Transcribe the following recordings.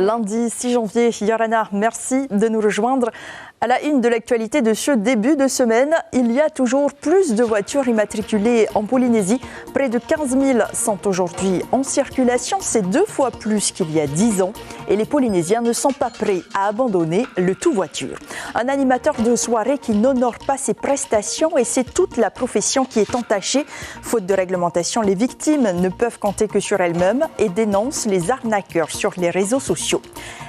Lundi 6 janvier, Yorana, merci de nous rejoindre. À la une de l'actualité de ce début de semaine, il y a toujours plus de voitures immatriculées en Polynésie. Près de 15 000 sont aujourd'hui en circulation. C'est 2 fois plus qu'il y a 10 ans. Et les Polynésiens ne sont pas prêts à abandonner le tout voiture. Un animateur de soirée qui n'honore pas ses prestations et c'est toute la profession qui est entachée. Faute de réglementation, les victimes ne peuvent compter que sur elles-mêmes et dénoncent les arnaqueurs sur les réseaux sociaux.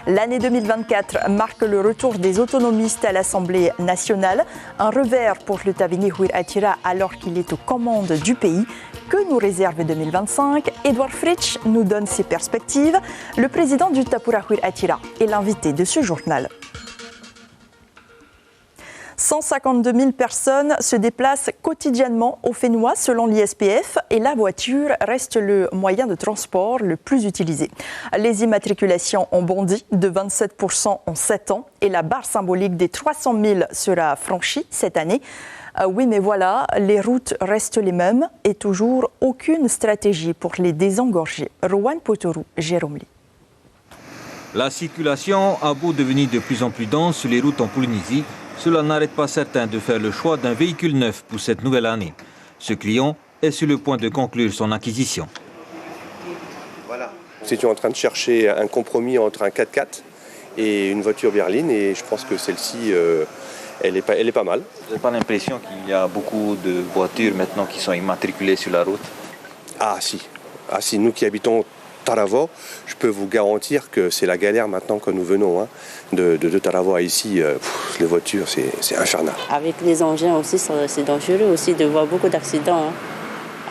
L'année 2024 marque le retour des autonomistes à l'Assemblée nationale. Un revers pour le Tavini Huiraatira alors qu'il est aux commandes du pays. Que nous réserve 2025 ? Edouard Fritsch nous donne ses perspectives. Le président du Tapura Huiraatira est l'invité de ce journal. 152 000 personnes se déplacent quotidiennement au Fénois selon l'ISPF et la voiture reste le moyen de transport le plus utilisé. Les immatriculations ont bondi de 27% en 7 ans et la barre symbolique des 300 000 sera franchie cette année. Oui, mais voilà, les routes restent les mêmes et toujours aucune stratégie pour les désengorger. Rowan Potoru, Jérôme Lee. La circulation a beau devenir de plus en plus dense sur les routes en Polynésie, cela n'arrête pas certains de faire le choix d'un véhicule neuf pour cette nouvelle année. Ce client est sur le point de conclure son acquisition. Voilà. Nous étions en train de chercher un compromis entre un 4x4 et une voiture berline et je pense que celle-ci, elle est pas mal. Vous n'avez pas l'impression qu'il y a beaucoup de voitures maintenant qui sont immatriculées sur la route ? Ah si, nous qui habitons Tarawa, je peux vous garantir que c'est la galère maintenant que nous venons de Tarawa ici. Les voitures, c'est infernal. Avec les engins aussi, c'est dangereux aussi de voir beaucoup d'accidents.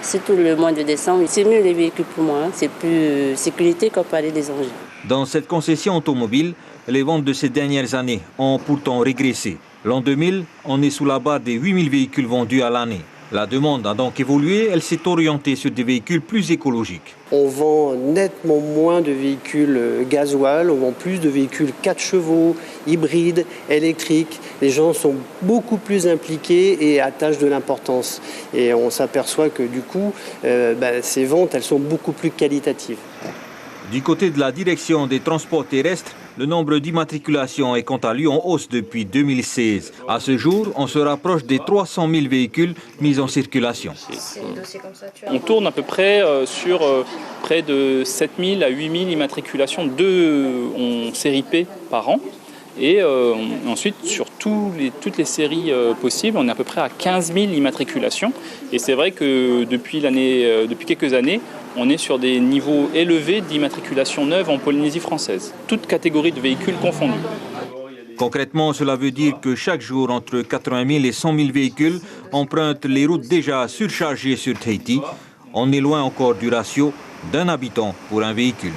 Surtout le mois de décembre. C'est mieux les véhicules pour moi. C'est plus sécurité comparé des engins. Dans cette concession automobile, les ventes de ces dernières années ont pourtant régressé. L'an 2000, on est sous la barre des 8 000 véhicules vendus à l'année. La demande a donc évolué, elle s'est orientée sur des véhicules plus écologiques. On vend nettement moins de véhicules gasoil, on vend plus de véhicules 4 chevaux, hybrides, électriques. Les gens sont beaucoup plus impliqués et attachent de l'importance. Et on s'aperçoit que du coup, ces ventes, elles sont beaucoup plus qualitatives. Du côté de la direction des transports terrestres, le nombre d'immatriculations est quant à lui en hausse depuis 2016. À ce jour, on se rapproche des 300 000 véhicules mis en circulation. On tourne à peu près sur près de 7 000 à 8 000 immatriculations en série P par an. Et ensuite, sur toutes les séries possibles, on est à peu près à 15 000 immatriculations. Et c'est vrai que depuis quelques années, on est sur des niveaux élevés d'immatriculation neuve en Polynésie française, toutes catégories de véhicules confondues. Concrètement, cela veut dire que chaque jour, entre 80 000 et 100 000 véhicules empruntent les routes déjà surchargées sur Tahiti. On est loin encore du ratio d'un habitant pour un véhicule.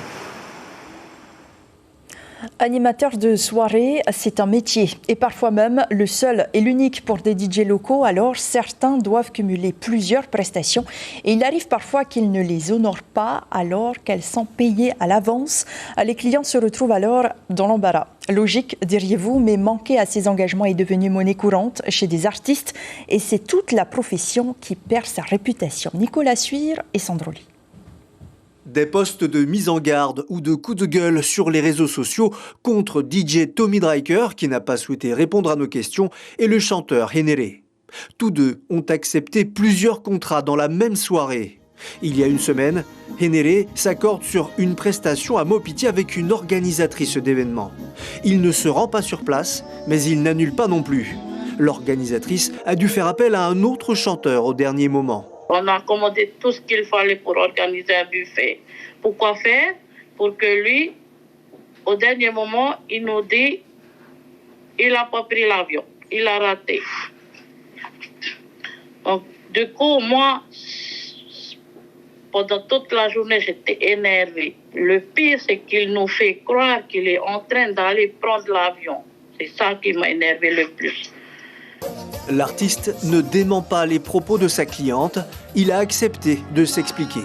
Animateur de soirée, c'est un métier et parfois même le seul et l'unique pour des DJ locaux. Alors certains doivent cumuler plusieurs prestations et il arrive parfois qu'ils ne les honorent pas alors qu'elles sont payées à l'avance. Les clients se retrouvent alors dans l'embarras. Logique, diriez-vous, mais manquer à ces engagements est devenu monnaie courante chez des artistes et c'est toute la profession qui perd sa réputation. Nicolas Suire et Sandroli. Des posts de mise en garde ou de coups de gueule sur les réseaux sociaux contre DJ Tommy Driker, qui n'a pas souhaité répondre à nos questions, et le chanteur Henere. Tous deux ont accepté plusieurs contrats dans la même soirée. Il y a une semaine, Henere s'accorde sur une prestation à Mopiti avec une organisatrice d'événements. Il ne se rend pas sur place, mais il n'annule pas non plus. L'organisatrice a dû faire appel à un autre chanteur au dernier moment. On a commandé tout ce qu'il fallait pour organiser un buffet. Pourquoi faire ? Pour que lui, au dernier moment, il nous dit il n'a pas pris l'avion, il a raté. Donc, du coup, moi, pendant toute la journée, j'étais énervée. Le pire, c'est qu'il nous fait croire qu'il est en train d'aller prendre l'avion. C'est ça qui m'a énervé le plus. L'artiste ne dément pas les propos de sa cliente. Il a accepté de s'expliquer.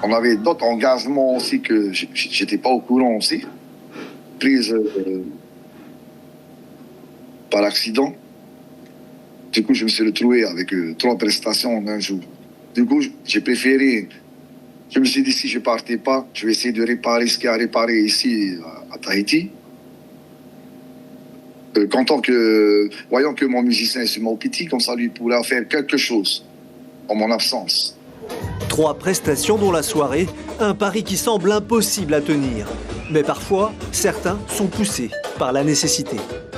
On avait d'autres engagements aussi que j'étais pas au courant aussi. Prise par accident. Du coup, je me suis retrouvé avec 3 prestations en un jour. Du coup, j'ai préféré Je me suis dit, si je ne partais pas, je vais essayer de réparer ce qu'il y a à réparer ici à Tahiti. Voyant que mon musicien est sur mon petit, comme ça lui pourrait faire quelque chose en mon absence. 3 prestations dont la soirée, un pari qui semble impossible à tenir. Mais parfois, certains sont poussés par la nécessité.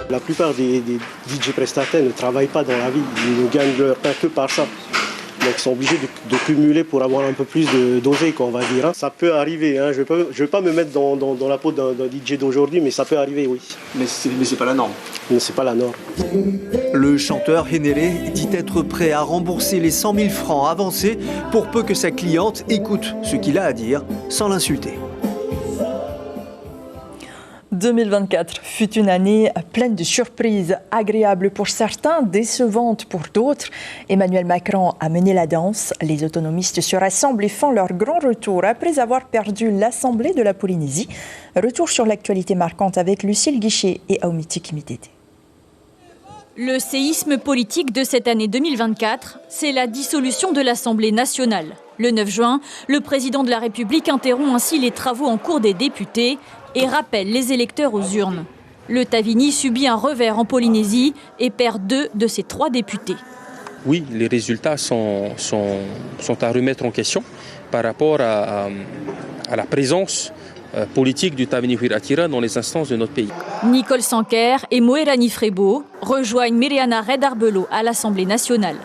La plupart des DJ prestataires ne travaillent pas dans la vie, ils ne gagnent leur pain que par ça. Donc ils sont obligés de cumuler pour avoir un peu plus d'oseille, on va dire. Ça peut arriver, hein. Je ne vais pas me mettre dans la peau d'un DJ d'aujourd'hui, mais ça peut arriver, oui. Mais c'est pas la norme. Mais c'est pas la norme. Le chanteur Henere dit être prêt à rembourser les 100 000 francs avancés pour peu que sa cliente écoute ce qu'il a à dire sans l'insulter. 2024 fut une année pleine de surprises, agréables pour certains, décevantes pour d'autres. Emmanuel Macron a mené la danse. Les autonomistes se rassemblent et font leur grand retour après avoir perdu l'Assemblée de la Polynésie. Retour sur l'actualité marquante avec Lucille Guichet et Aomiti Kimidete. Le séisme politique de cette année 2024, c'est la dissolution de l'Assemblée nationale. Le 9 juin, le président de la République interrompt ainsi les travaux en cours des députés et rappelle les électeurs aux urnes. Le Tavini subit un revers en Polynésie et perd 2 de ses 3 députés. Oui, les résultats sont à remettre en question par rapport à la présence politique du Tavini Huiraatira dans les instances de notre pays. Nicole Sanquer et Moerani Frebo rejoignent Myriana Red-Arbelot à l'Assemblée nationale.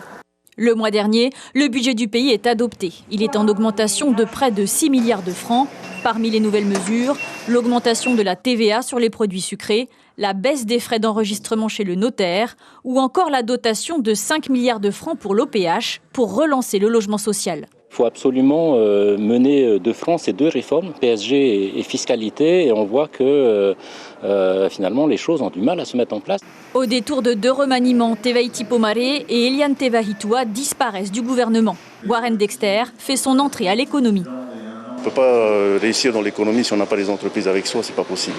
Le mois dernier, le budget du pays est adopté. Il est en augmentation de près de 6 milliards de francs. Parmi les nouvelles mesures, l'augmentation de la TVA sur les produits sucrés, la baisse des frais d'enregistrement chez le notaire ou encore la dotation de 5 milliards de francs pour l'OPH pour relancer le logement social. Il faut absolument mener de front ces 2 réformes, PSG et fiscalité, et on voit que finalement les choses ont du mal à se mettre en place. Au détour de 2 remaniements, Tevaiti Pomare et Eliane Tevahitua disparaissent du gouvernement. Warren Dexter fait son entrée à l'économie. On ne peut pas réussir dans l'économie si on n'a pas les entreprises avec soi, c'est pas possible.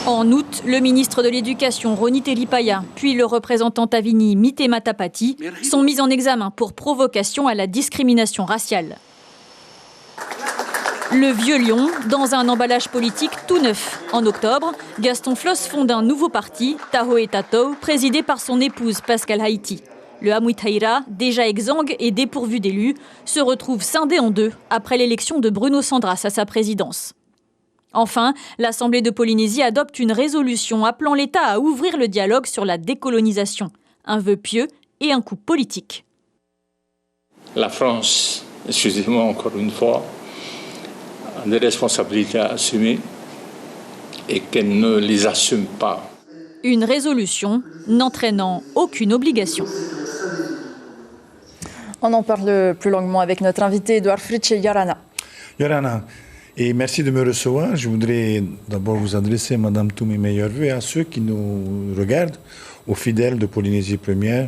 En août, le ministre de l'Éducation, Roni Telipaya, puis le représentant Tavini, Mite Matapati, sont mis en examen pour provocation à la discrimination raciale. Le Vieux Lion, dans un emballage politique tout neuf. En octobre, Gaston Floss fonde un nouveau parti, Taho et Tatou, présidé par son épouse Pascal Haïti. Le Hamuitaira, déjà exsangue et dépourvu d'élus, se retrouve scindé en 2 après l'élection de Bruno Sandras à sa présidence. Enfin, l'Assemblée de Polynésie adopte une résolution appelant l'État à ouvrir le dialogue sur la décolonisation. Un vœu pieux et un coup politique. La France, excusez-moi encore une fois, a des responsabilités à assumer et qu'elle ne les assume pas. Une résolution n'entraînant aucune obligation. On en parle plus longuement avec notre invité Edouard Fritsch et Yorana. Yorana, et merci de me recevoir. Je voudrais d'abord vous adresser, Madame, tous mes meilleurs vœux à ceux qui nous regardent, aux fidèles de Polynésie Première,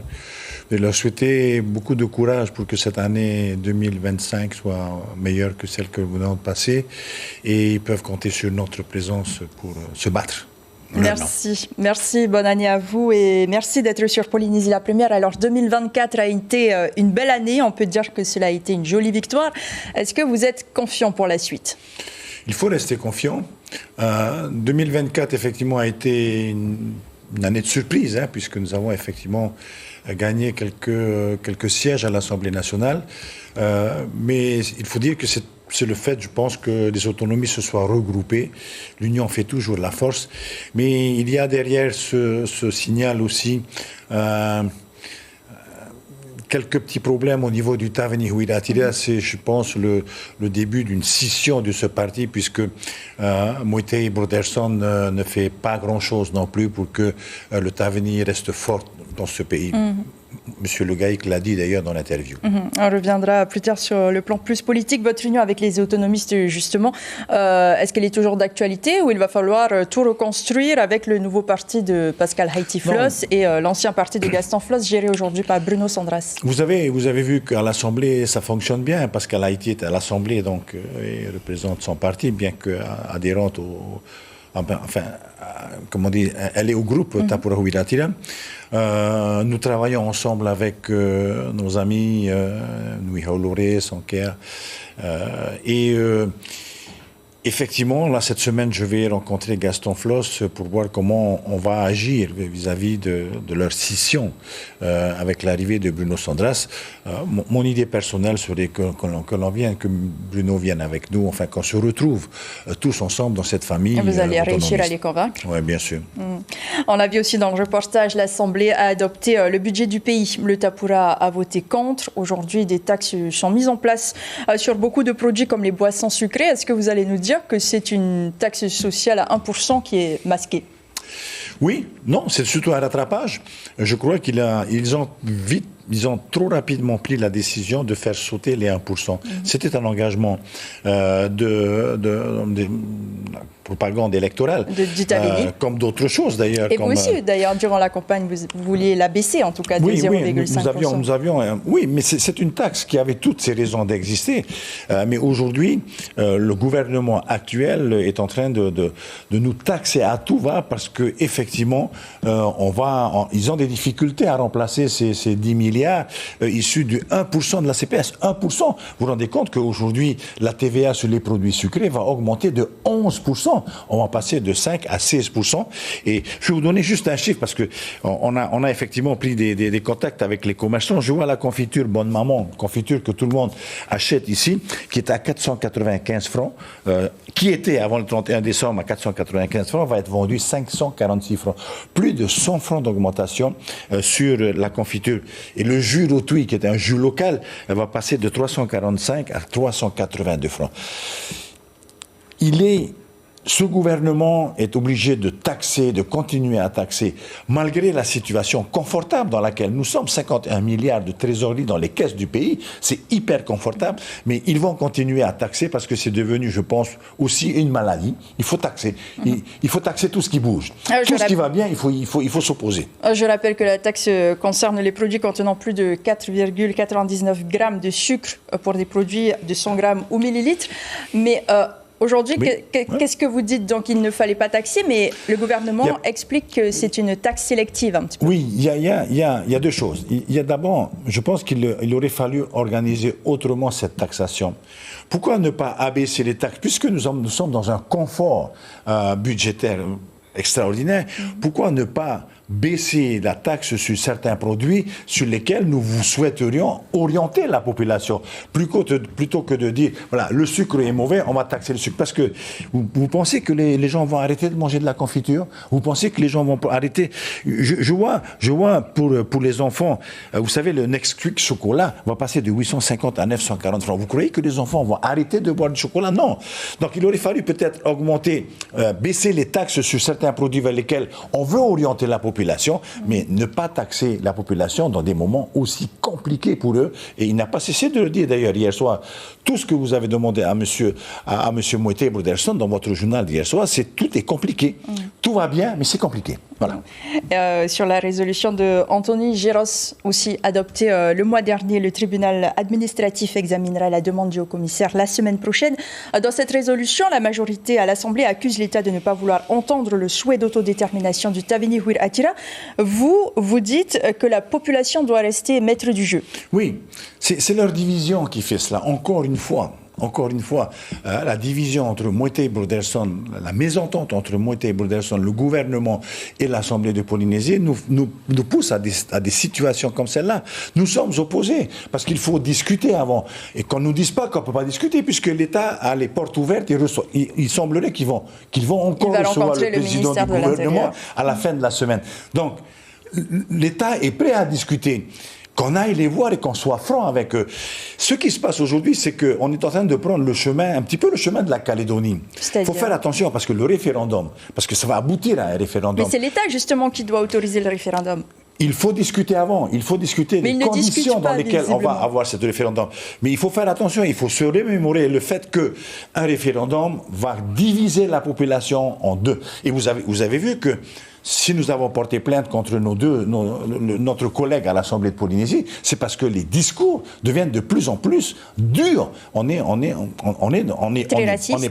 et leur souhaiter beaucoup de courage pour que cette année 2025 soit meilleure que celle que nous venons de passer, et ils peuvent compter sur notre présence pour se battre. Merci, bonne année à vous et merci d'être sur Polynésie la Première. Alors 2024 a été une belle année, on peut dire que cela a été une jolie victoire. Est-ce que vous êtes confiant pour la suite ? Il faut rester confiant. 2024 effectivement a été une année de surprise, puisque nous avons effectivement gagné quelques sièges à l'Assemblée nationale. Mais il faut dire que c'est le fait, je pense, que les autonomies se soient regroupées. L'union fait toujours la force. Mais il y a derrière ce signal aussi quelques petits problèmes au niveau du Tavini Huiraatira. C'est, je pense, le début d'une scission de ce parti, puisque Moitei Broderson ne fait pas grand-chose non plus pour que le Tavini reste fort dans ce pays. Monsieur Le Gaïc l'a dit d'ailleurs dans l'interview. On reviendra plus tard sur le plan plus politique. Votre union avec les autonomistes, justement, est-ce qu'elle est toujours d'actualité ou il va falloir tout reconstruire avec le nouveau parti de Pascal Haïti Floss et l'ancien parti de Gaston Floss géré aujourd'hui par Bruno Sandras? Vous avez vu qu'à l'Assemblée, ça fonctionne bien. Pascal Haïti est à l'Assemblée donc, et représente son parti, bien qu'adhérente comment dire, elle est au groupe Tapura Huiratira. Nous travaillons ensemble avec nos amis Nui Haulore, Sanker, et effectivement, là, cette semaine, je vais rencontrer Gaston Floss pour voir comment on va agir vis-à-vis de leur scission avec l'arrivée de Bruno Sandras. Mon idée personnelle serait que Bruno vienne avec nous, enfin qu'on se retrouve tous ensemble dans cette famille. Et vous allez réussir à les convaincre? Oui, bien sûr. On l'a vu aussi dans le reportage, l'Assemblée a adopté le budget du pays. Le Tapura a voté contre. Aujourd'hui, des taxes sont mises en place sur beaucoup de produits comme les boissons sucrées. Est-ce que vous allez nous dire que c'est une taxe sociale à 1% qui est masquée? Oui, non, c'est surtout un rattrapage. Je crois qu'ils ont trop rapidement pris la décision de faire sauter les 1%. C'était un engagement de propagande électorale. Du Tavini. Comme d'autres choses d'ailleurs. Et vous aussi, d'ailleurs, durant la campagne, vous vouliez la baisser, en tout cas, de 0,5%. Nous avions oui, mais c'est une taxe qui avait toutes ses raisons d'exister. Mais aujourd'hui, le gouvernement actuel est en train de nous taxer à tout va parce que effectivement, ils ont des difficultés à remplacer ces 10 milliards issus du 1% de la CPS. 1%. Vous vous rendez compte qu'aujourd'hui, la TVA sur les produits sucrés va augmenter de 11%. On va passer de 5 à 16%. Et je vais vous donner juste un chiffre parce que on a effectivement pris des contacts avec les commerçants. Je vois la confiture Bonne Maman, confiture que tout le monde achète ici, qui est à 495 francs, qui était avant le 31 décembre à 495 francs, va être vendue 546 francs. Plus de 100 francs d'augmentation sur la confiture. Et le jus Rotui, qui est un jus local, va passer de 345 à 382 francs. Ce gouvernement est obligé de taxer, de continuer à taxer, malgré la situation confortable dans laquelle nous sommes, 51 milliards de trésorerie dans les caisses du pays, c'est hyper confortable, mais ils vont continuer à taxer parce que c'est devenu, je pense, aussi une maladie. Il faut taxer. Il faut taxer tout ce qui bouge. Tout ce qui va bien, il faut s'opposer. Je rappelle que la taxe concerne les produits contenant plus de 4,99 grammes de sucre pour des produits de 100 grammes ou millilitres, mais aujourd'hui, qu'est-ce que vous dites? Donc, il ne fallait pas taxer, mais le gouvernement explique que c'est une taxe sélective un petit peu. Oui, il y a deux choses. Il y a d'abord, je pense qu'il aurait fallu organiser autrement cette taxation. Pourquoi ne pas abaisser les taxes? Puisque nous sommes dans un confort budgétaire extraordinaire, pourquoi ne pas baisser la taxe sur certains produits sur lesquels nous souhaiterions orienter la population, plutôt que de dire, voilà, le sucre est mauvais, on va taxer le sucre. Parce que vous pensez que les gens vont arrêter de manger de la confiture? Vous pensez que les gens vont arrêter? Je vois pour les enfants, vous savez, le Nesquik chocolat va passer de 850 à 940 francs. Vous croyez que les enfants vont arrêter de boire du chocolat? Non. Donc il aurait fallu peut-être baisser les taxes sur certains produits vers lesquels on veut orienter la population, mais ne pas taxer la population dans des moments aussi compliqués pour eux. Et il n'a pas cessé de le dire d'ailleurs hier soir. Tout ce que vous avez demandé à monsieur Moïté Broderson dans votre journal d'hier soir, tout est compliqué. Tout va bien, mais c'est compliqué. Voilà. Sur la résolution de Anthony Giros, aussi adoptée le mois dernier, le tribunal administratif examinera la demande du haut-commissaire la semaine prochaine. Dans cette résolution, la majorité à l'Assemblée accuse l'État de ne pas vouloir entendre le souhait d'autodétermination du Tavini Huiratira. Vous dites que la population doit rester maître du jeu. Oui, c'est leur division qui fait cela, encore une fois. La division entre Moïté Broderson, la mésentente entre Moïté Broderson, le gouvernement et l'Assemblée de Polynésie nous pousse à des situations comme celle-là. Nous sommes opposés parce qu'il faut discuter avant. Et qu'on ne nous dise pas qu'on ne peut pas discuter puisque l'État a les portes ouvertes. Il semblerait qu'ils vont encore recevoir le président du gouvernement à la fin de la semaine. Donc, l'État est prêt à discuter. Qu'on aille les voir et qu'on soit franc avec eux. Ce qui se passe aujourd'hui, c'est qu'on est en train de prendre un petit peu le chemin de la Calédonie. Il faut faire attention parce que le référendum, parce que ça va aboutir à un référendum. Mais c'est l'État justement qui doit autoriser le référendum. Il faut discuter avant, il faut discuter des conditions dans lesquelles on va avoir ce référendum. Mais il faut faire attention, il faut se remémorer le fait qu'un référendum va diviser la population en deux. Et vous avez vu que si nous avons porté plainte contre notre collègue à l'Assemblée de Polynésie, c'est parce que les discours deviennent de plus en plus durs. On n'est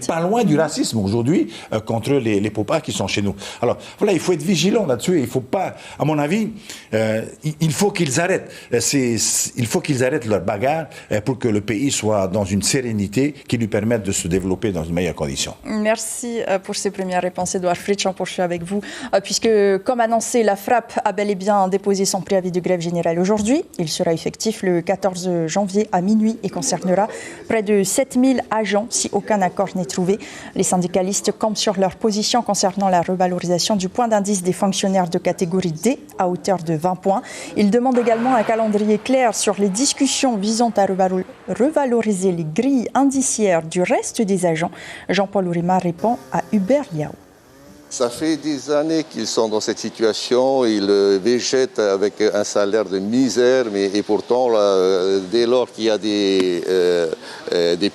pas loin du racisme aujourd'hui contre les Popas qui sont chez nous. Alors voilà, il faut être vigilant là-dessus. Il faut pas, à mon avis, il faut qu'ils arrêtent. Il faut qu'ils arrêtent leur bagarre pour que le pays soit dans une sérénité qui lui permette de se développer dans une meilleure condition. Merci pour ces premières réponses, Edouard Fritsch. On poursuit avec vous, puisque, comme annoncé, la FRAP a bel et bien déposé son préavis de grève générale aujourd'hui. Il sera effectif le 14 janvier à minuit et concernera près de 7000 agents si aucun accord n'est trouvé. Les syndicalistes campent sur leur position concernant la revalorisation du point d'indice des fonctionnaires de catégorie D à hauteur de 20 points. Ils demandent également un calendrier clair sur les discussions visant à revaloriser les grilles indiciaires du reste des agents. Jean-Paul Ourima répond à Hubert Yao. Ça fait des années qu'ils sont dans cette situation, ils végètent avec un salaire de misère, et pourtant, là, dès lors qu'il y a des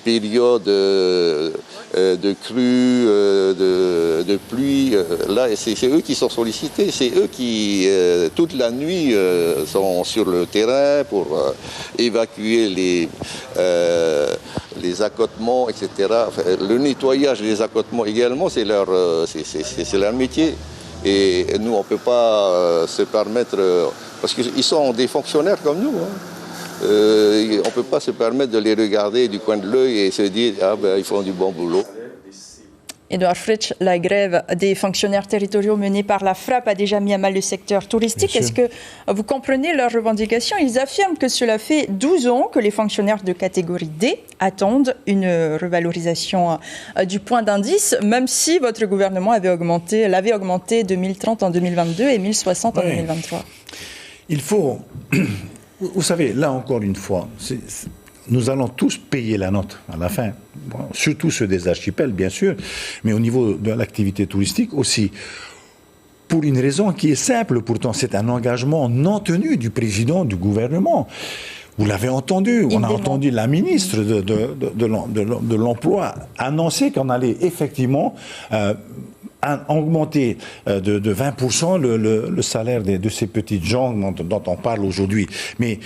périodes de crues, de pluie, là, c'est eux qui sont sollicités, c'est eux qui, toute la nuit, sont sur le terrain pour évacuer les accotements, etc. Enfin, le nettoyage des accotements également, c'est leur métier. Et nous, on ne peut pas se permettre, parce qu'ils sont des fonctionnaires comme nous, on ne peut pas se permettre de les regarder du coin de l'œil et se dire ils font du bon boulot. Edouard Fritsch, la grève des fonctionnaires territoriaux menée par la FRAP a déjà mis à mal le secteur touristique. Est-ce que vous comprenez leurs revendications? Ils affirment que cela fait 12 ans que les fonctionnaires de catégorie D attendent une revalorisation du point d'indice, même si votre gouvernement l'avait augmenté 2030 en 2022 et 1060 en 2023. Il faut... Vous savez, là encore une fois, nous allons tous payer la note à la fin, surtout ceux des archipels, bien sûr, mais au niveau de l'activité touristique aussi. Pour une raison qui est simple, pourtant, c'est un engagement non tenu du président du gouvernement. Vous l'avez entendu, on a entendu la ministre de l'Emploi annoncer qu'on allait effectivement augmenter de 20% le salaire de ces petites gens dont on parle aujourd'hui. Mais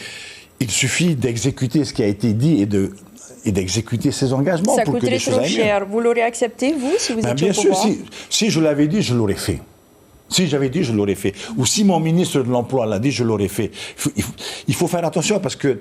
il suffit d'exécuter ce qui a été dit et d'exécuter ses engagements pour que les choses aillent mieux. Ça coûterait trop cher. Vous l'aurez accepté, vous, si vous étiez au pouvoir? Bien sûr, si je l'avais dit, je l'aurais fait. Si j'avais dit, je l'aurais fait. Ou si mon ministre de l'Emploi l'a dit, je l'aurais fait. Il faut faire attention parce que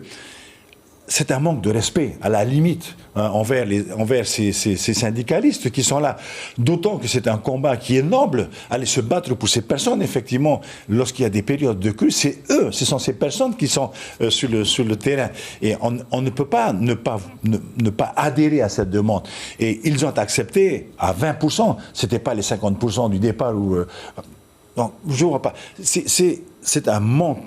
c'est un manque de respect, à la limite, envers ces syndicalistes qui sont là. D'autant que c'est un combat qui est noble, aller se battre pour ces personnes, effectivement, lorsqu'il y a des périodes de crue, ce sont ces personnes qui sont sur le terrain. Et on ne peut pas ne pas adhérer à cette demande. Et ils ont accepté à 20%. C'était pas les 50% du départ non, je ne vois pas. C'est un manque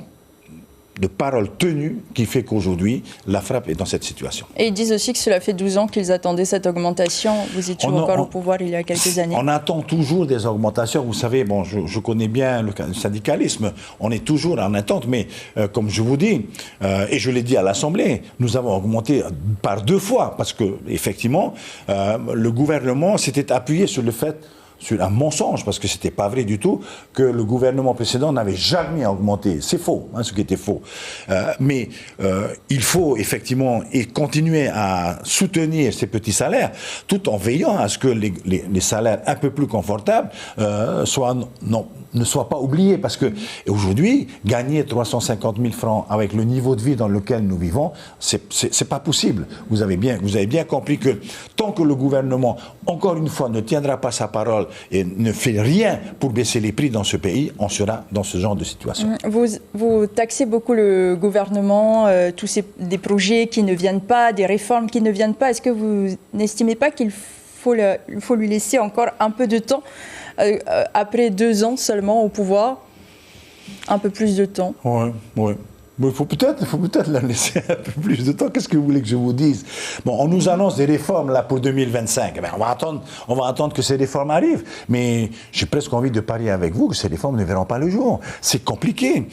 de paroles tenues qui fait qu'aujourd'hui, la FRAP est dans cette situation. Et ils disent aussi que cela fait 12 ans qu'ils attendaient cette augmentation. Vous étiez encore au pouvoir il y a quelques années. On attend toujours des augmentations. Vous savez, je connais bien le syndicalisme. On est toujours en attente. Mais comme je vous dis, et je l'ai dit à l'Assemblée, nous avons augmenté par 2 fois. Parce que, effectivement, le gouvernement s'était appuyé sur le fait, sur un mensonge, parce que ce n'était pas vrai du tout, que le gouvernement précédent n'avait jamais augmenté. C'est faux, ce qui était faux. Mais il faut effectivement continuer à soutenir ces petits salaires, tout en veillant à ce que les salaires un peu plus confortables ne soient pas oubliés. Parce que aujourd'hui, gagner 350 000 francs avec le niveau de vie dans lequel nous vivons, c'est pas possible. Vous avez bien compris que tant que le gouvernement, encore une fois, ne tiendra pas sa parole et ne fait rien pour baisser les prix dans ce pays, on sera dans ce genre de situation. Vous taxez beaucoup le gouvernement, tous des projets qui ne viennent pas, des réformes qui ne viennent pas. Est-ce que vous n'estimez pas qu'il faut lui laisser encore un peu de temps, après 2 ans seulement au pouvoir, un peu plus de temps? Oui. Il faut peut-être leur laisser un peu plus de temps. Qu'est-ce que vous voulez que je vous dise? Bon, on nous annonce des réformes là pour 2025. Eh bien, on va attendre que ces réformes arrivent. Mais j'ai presque envie de parier avec vous que ces réformes ne verront pas le jour. C'est compliqué.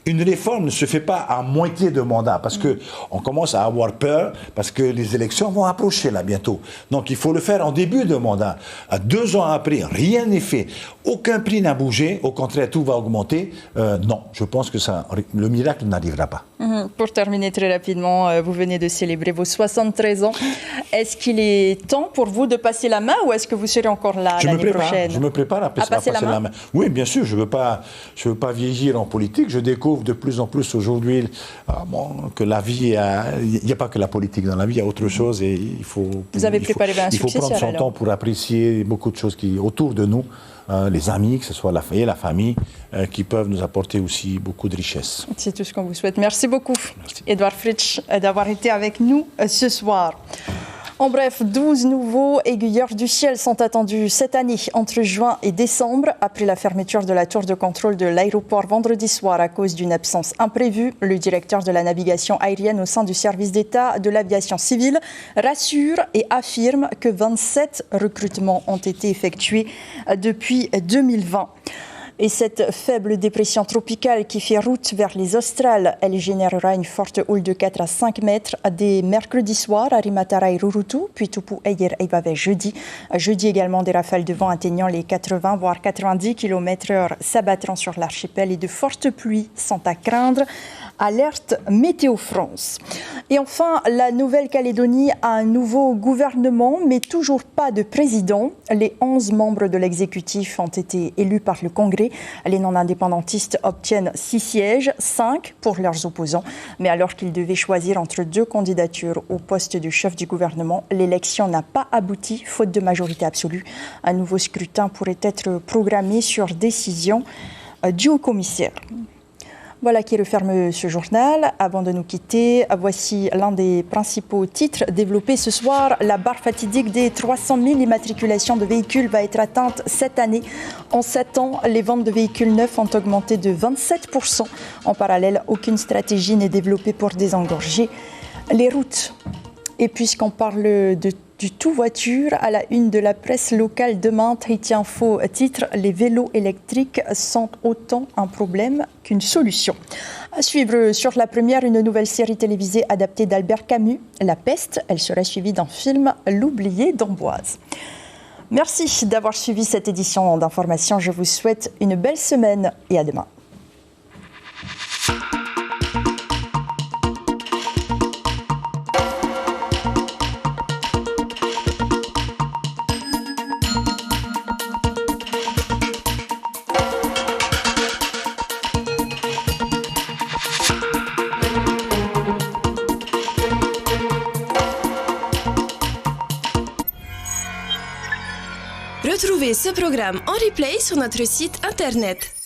Une réforme ne se fait pas à moitié de mandat parce que on commence à avoir peur parce que les élections vont approcher là bientôt. Donc il faut le faire en début de mandat. 2 ans après, rien n'est fait. Aucun prix n'a bougé. Au contraire, tout va augmenter. Non, je pense que le miracle n'arrivera pas. Pour terminer très rapidement, vous venez de célébrer vos 73 ans. Est-ce qu'il est temps pour vous de passer la main ou est-ce que vous serez encore là l'année prochaine? Je me prépare à passer la main. Oui, bien sûr, je veux pas vieillir en politique. Je découvre de plus en plus aujourd'hui que la vie, il n'y a pas que la politique dans la vie, il y a autre chose et il faut. Vous avez préparé un successeur. Il faut prendre son temps pour apprécier beaucoup de choses qui autour de nous. Les amis, que ce soit la famille, qui peuvent nous apporter aussi beaucoup de richesses. C'est tout ce qu'on vous souhaite. Merci beaucoup, Edouard Fritsch, d'avoir été avec nous ce soir. En bref, 12 nouveaux aiguilleurs du ciel sont attendus cette année, entre juin et décembre, après la fermeture de la tour de contrôle de l'aéroport vendredi soir à cause d'une absence imprévue. Le directeur de la navigation aérienne au sein du service d'État de l'aviation civile rassure et affirme que 27 recrutements ont été effectués depuis 2020. Et cette faible dépression tropicale qui fait route vers les Australes, elle générera une forte houle de 4 à 5 mètres dès mercredi soir à Rimatara et Rurutu, puis Tupu Eyer et Bavay jeudi. Jeudi également, des rafales de vent atteignant les 80 voire 90 km/h s'abattront sur l'archipel et de fortes pluies sont à craindre. Alerte Météo France. Et enfin, la Nouvelle-Calédonie a un nouveau gouvernement, mais toujours pas de président. Les 11 membres de l'exécutif ont été élus par le Congrès. Les non-indépendantistes obtiennent 6 sièges, 5 pour leurs opposants. Mais alors qu'ils devaient choisir entre 2 candidatures au poste de chef du gouvernement, l'élection n'a pas abouti, faute de majorité absolue. Un nouveau scrutin pourrait être programmé sur décision du haut-commissaire. Voilà qui referme ce journal. Avant de nous quitter, voici l'un des principaux titres développés ce soir. La barre fatidique des 300 000 immatriculations de véhicules va être atteinte cette année. En 7 ans, les ventes de véhicules neufs ont augmenté de 27%. En parallèle, aucune stratégie n'est développée pour désengorger les routes. Et puisqu'on parle du tout voiture, à la une de la presse locale demain, Tahiti Info titre « Les vélos électriques sont autant un problème qu'une solution ». À suivre sur La Première, une nouvelle série télévisée adaptée d'Albert Camus, La Peste. Elle sera suivie d'un film, L'Oublié d'Amboise. Merci d'avoir suivi cette édition d'Information. Je vous souhaite une belle semaine et à demain. Retrouvez ce programme en replay sur notre site internet